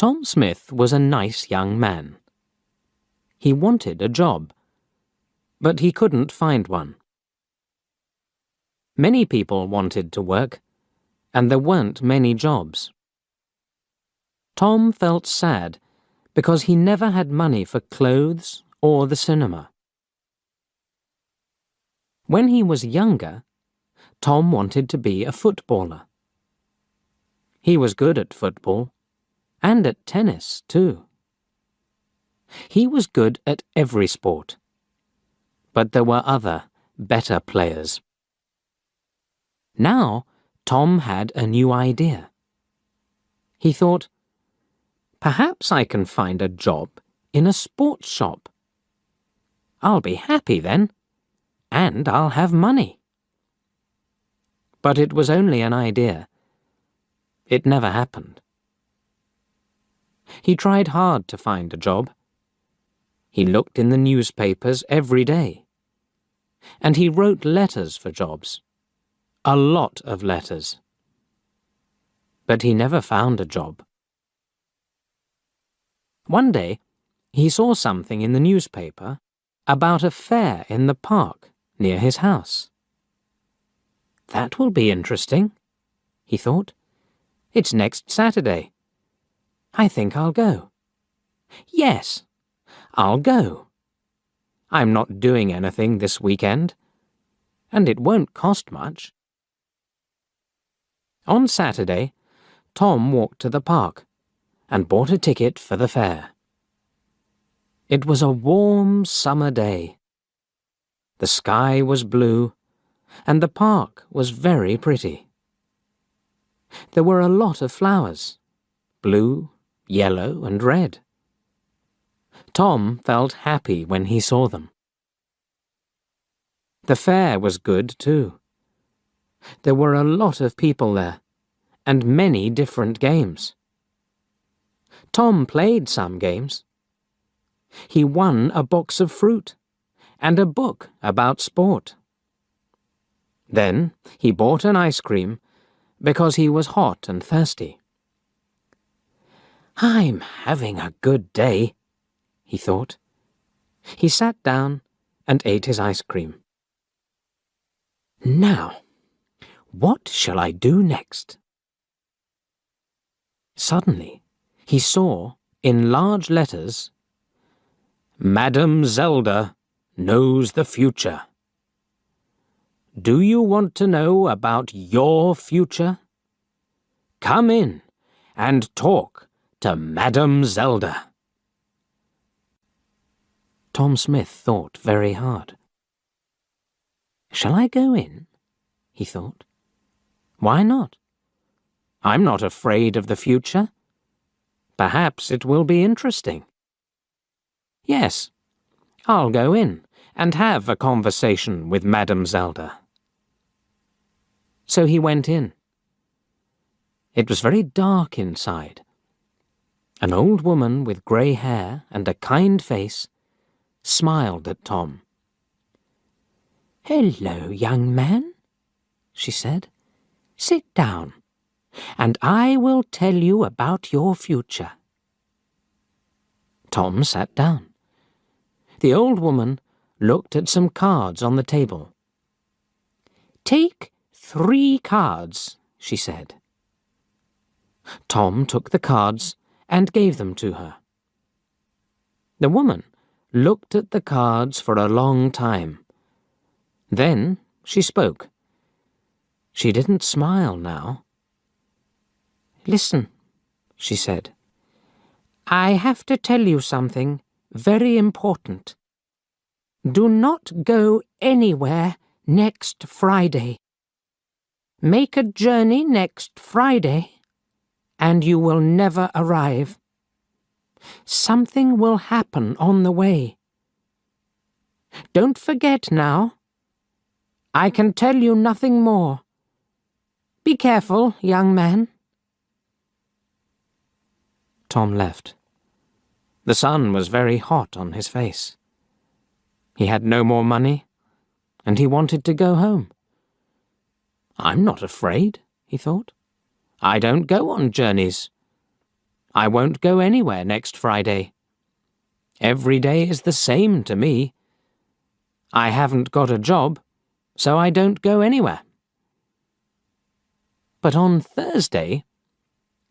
Tom Smith was a nice young man. He wanted a job, but he couldn't find one. Many people wanted to work, and there weren't many jobs. Tom felt sad because he never had money for clothes or the cinema. When he was younger, Tom wanted to be a footballer. He was good at football, and at tennis, too. He was good at every sport, but there were other, better players. Now, Tom had a new idea. He thought, perhaps I can find a job in a sports shop. I'll be happy then, and I'll have money. But it was only an idea. It never happened. He tried hard to find a job. He looked in the newspapers every day. And he wrote letters for jobs. A lot of letters. But he never found a job. One day, he saw something in the newspaper about a fair in the park near his house. That will be interesting, he thought. It's next Saturday. I think I'll go. Yes, I'll go. I'm not doing anything this weekend, and it won't cost much. On Saturday, Tom walked to the park and bought a ticket for the fair. It was a warm summer day. The sky was blue, and the park was very pretty. There were a lot of flowers, blue, yellow, and red. Tom felt happy when he saw them. The fair was good, too. There were a lot of people there, and many different games. Tom played some games. He won a box of fruit and a book about sport. Then he bought an ice cream because he was hot and thirsty. I'm having a good day, he thought. He sat down and ate his ice cream. Now, what shall I do next? Suddenly, he saw, in large letters, Madame Zelda knows the future. Do you want to know about your future? Come in and talk to Madame Zelda. Tom Smith thought very hard. Shall I go in? He thought. Why not? I'm not afraid of the future. Perhaps it will be interesting. Yes, I'll go in and have a conversation with Madame Zelda. So he went in. It was very dark inside. An old woman with grey hair and a kind face smiled at Tom. Hello, young man, she said. Sit down, and I will tell you about your future. Tom sat down. The old woman looked at some cards on the table. Take 3 cards, she said. Tom took the cards and gave them to her. The woman looked at the cards for a long time. Then she spoke. She didn't smile now. Listen, she said. I have to tell you something very important. Do not go anywhere next Friday. Make a journey next Friday, and you will never arrive. Something will happen on the way. Don't forget now. I can tell you nothing more. Be careful, young man. Tom left. The sun was very hot on his face. He had no more money, and he wanted to go home. I'm not afraid, he thought. I don't go on journeys. I won't go anywhere next Friday. Every day is the same to me. I haven't got a job, so I don't go anywhere. But on Thursday,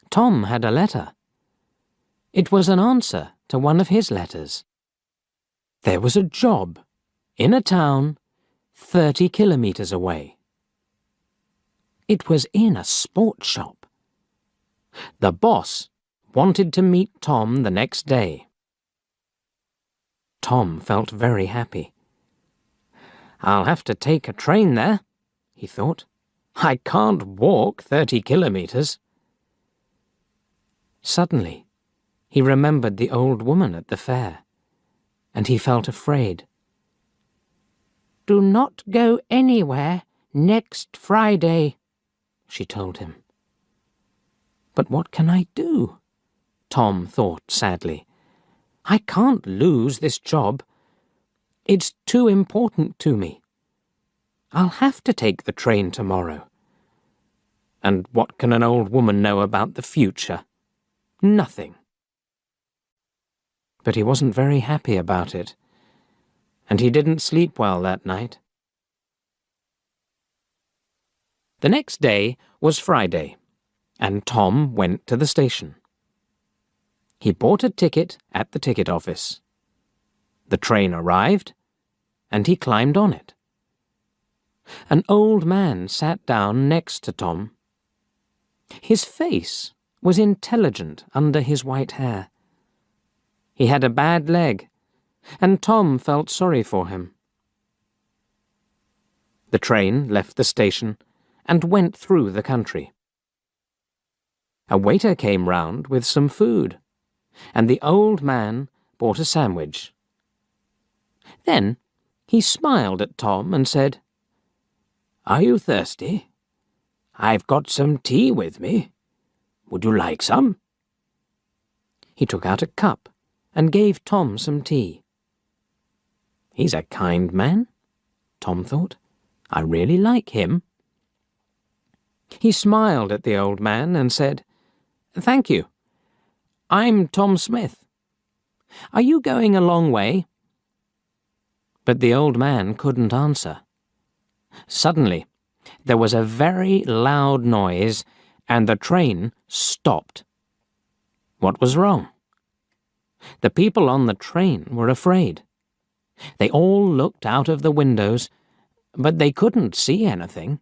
Tom had a letter. It was an answer to one of his letters. There was a job in a town 30 kilometers away. It was in a sports shop. The boss wanted to meet Tom the next day. Tom felt very happy. I'll have to take a train there, he thought. I can't walk 30 kilometers. Suddenly, he remembered the old woman at the fair, and he felt afraid. "Do not go anywhere next Friday," she told him. But what can I do? Tom thought sadly. I can't lose this job. It's too important to me. I'll have to take the train tomorrow. And what can an old woman know about the future? Nothing. But he wasn't very happy about it, and he didn't sleep well that night. The next day was Friday, and Tom went to the station. He bought a ticket at the ticket office. The train arrived, and he climbed on it. An old man sat down next to Tom. His face was intelligent under his white hair. He had a bad leg, and Tom felt sorry for him. The train left the station and went through the country. A waiter came round with some food, and the old man bought a sandwich. Then he smiled at Tom and said, "Are you thirsty? I've got some tea with me. Would you like some?" He took out a cup and gave Tom some tea. He's a kind man, Tom thought. I really like him. He smiled at the old man and said, "Thank you. I'm Tom Smith. Are you going a long way?" But the old man couldn't answer. Suddenly, there was a very loud noise, and the train stopped. What was wrong? The people on the train were afraid. They all looked out of the windows, but they couldn't see anything.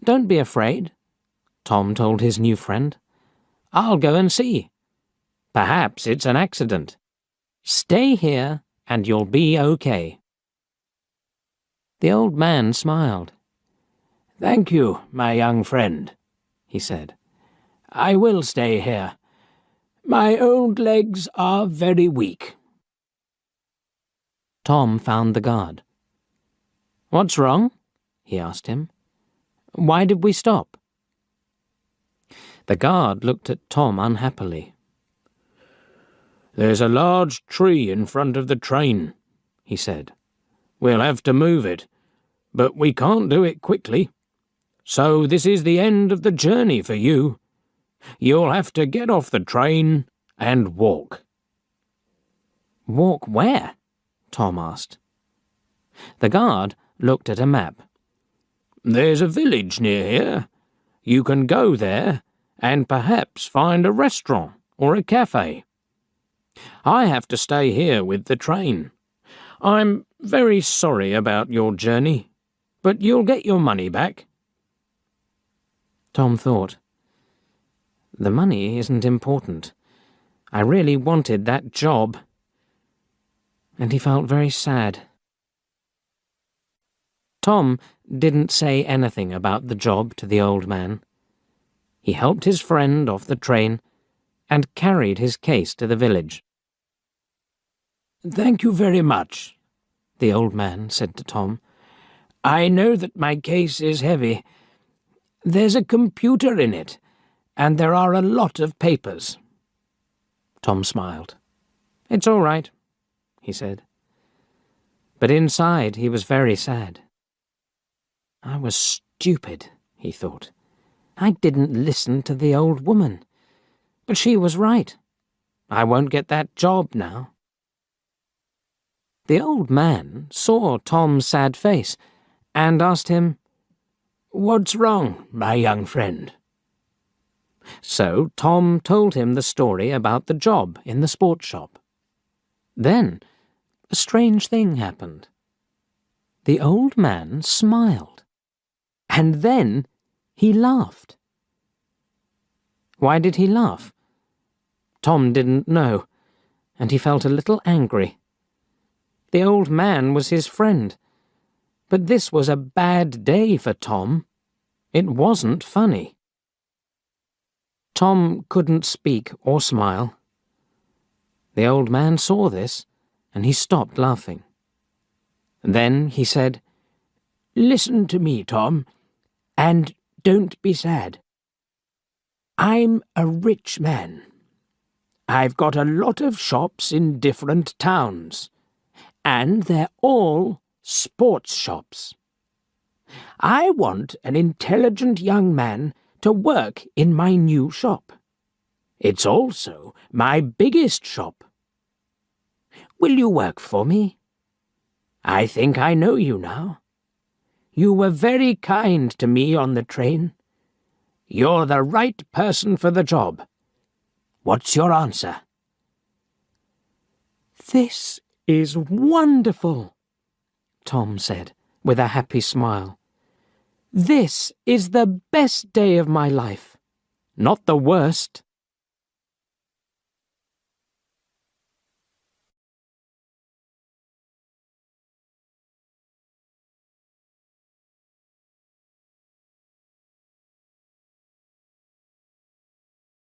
"Don't be afraid," Tom told his new friend. "I'll go and see. Perhaps it's an accident. Stay here and you'll be okay." The old man smiled. "Thank you, my young friend," he said. "I will stay here. My old legs are very weak." Tom found the guard. "What's wrong?" he asked him. "Why did we stop?" The guard looked at Tom unhappily. "There's a large tree in front of the train," he said. "We'll have to move it, but we can't do it quickly. So this is the end of the journey for you. You'll have to get off the train and walk." "Walk where?" Tom asked. The guard looked at a map. "There's a village near here. You can go there and perhaps find a restaurant or a cafe. I have to stay here with the train. I'm very sorry about your journey, but you'll get your money back." Tom thought, "The money isn't important. I really wanted that job." And he felt very sad. Tom didn't say anything about the job to the old man. He helped his friend off the train and carried his case to the village. "Thank you very much," the old man said to Tom. "I know that my case is heavy. There's a computer in it, and there are a lot of papers." Tom smiled. "It's all right," he said. But inside he was very sad. I was stupid, he thought. I didn't listen to the old woman. But she was right. I won't get that job now. The old man saw Tom's sad face and asked him, "What's wrong, my young friend?" So Tom told him the story about the job in the sports shop. Then a strange thing happened. The old man smiled, and then he laughed. Why did he laugh? Tom didn't know, and he felt a little angry. The old man was his friend, but this was a bad day for Tom. It wasn't funny. Tom couldn't speak or smile. The old man saw this, and he stopped laughing. Then he said, "Listen to me, Tom, and don't be sad. I'm a rich man. I've got a lot of shops in different towns, and they're all sports shops. I want an intelligent young man to work in my new shop. It's also my biggest shop. Will you work for me? I think I know you now. You were very kind to me on the train. You're the right person for the job. What's your answer?" "This is wonderful," Tom said, with a happy smile. "This is the best day of my life. Not the worst."